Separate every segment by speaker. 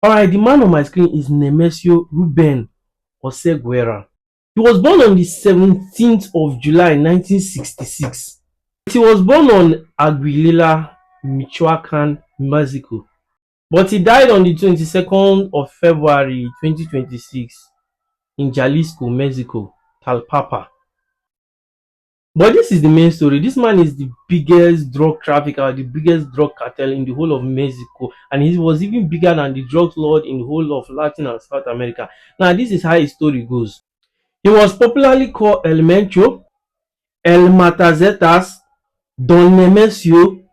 Speaker 1: All right, the man on my screen is Nemesio Ruben Oseguera. He was born on the 17th of July 1966. He was born on Aguililla, Michoacan, Mexico. But he died on the 22nd of February 2026 in Jalisco, Mexico, Talpapa. But this is the main story. This man is the biggest drug trafficker, the biggest drug cartel in the whole of Mexico, and he was even bigger than the drug lord in the whole of Latin and South America. Now, this is how his story goes. He was popularly called El Mencho, El Matazetas, Don Nemesio.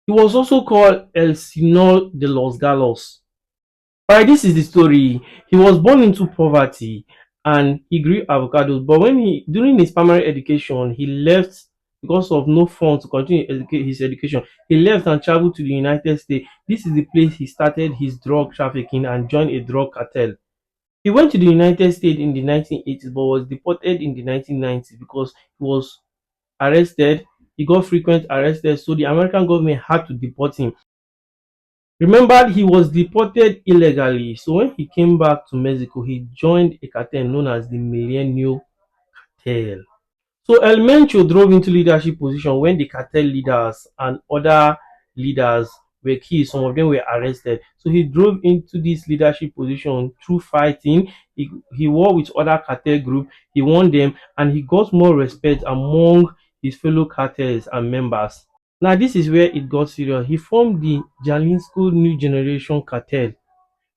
Speaker 1: He was also called El Sinol de los Galos. Alright, this is the story. He was born into poverty and he grew avocados. But when he during his primary education, he left because of no funds to continue his education. He left and traveled to the United States. This is the place he started his drug trafficking and joined a drug cartel. He went to the United States in the 1980s but was deported in the 1990s because he was arrested. He got frequent arrested, so the American government had to deport him. Remember, he was deported illegally, so when he came back to Mexico, he joined a cartel known as the Millennial Cartel. So El Mencho drove into leadership position when the cartel leaders and other leaders were killed. Some of them were arrested. So he drove into this leadership position through fighting. He worked with other cartel groups. He won them, and he got more respect among his fellow cartels and members. Now this is where it got serious. He formed the Jalisco New Generation Cartel,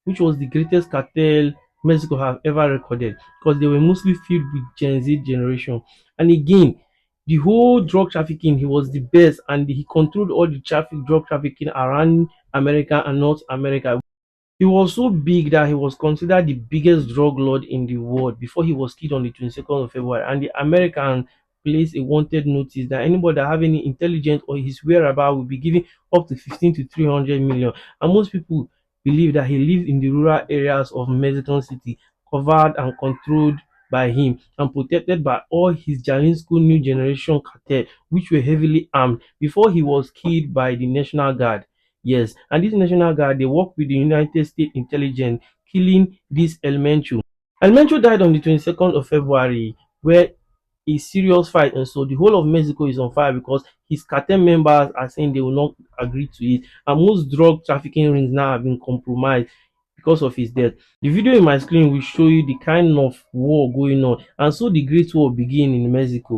Speaker 1: which was the greatest cartel Mexico have ever recorded because they were mostly filled with Gen Z generation. And again, the whole drug trafficking, he was the best, and he controlled all the drug trafficking around America and North America. He was so big that he was considered the biggest drug lord in the world before he was killed on the 22nd of February. And the American placed a wanted notice that anybody that have any intelligence or his whereabouts will be given up to 15 to 300 million. And most people believe that he lived in the rural areas of Mexican City, covered and controlled by him and protected by all his Jalisco New Generation cartel, which were heavily armed before he was killed by the National Guard. Yes, and this National Guard, they work with the United States intelligence, killing this Elemental. Elemental died on the 22nd of February, where a serious fight, and so the whole of Mexico is on fire because his cartel members are saying they will not agree to it, and most drug trafficking rings now have been compromised because of his death. The video in my screen will show you the kind of war going on, and so the Great War begin in Mexico.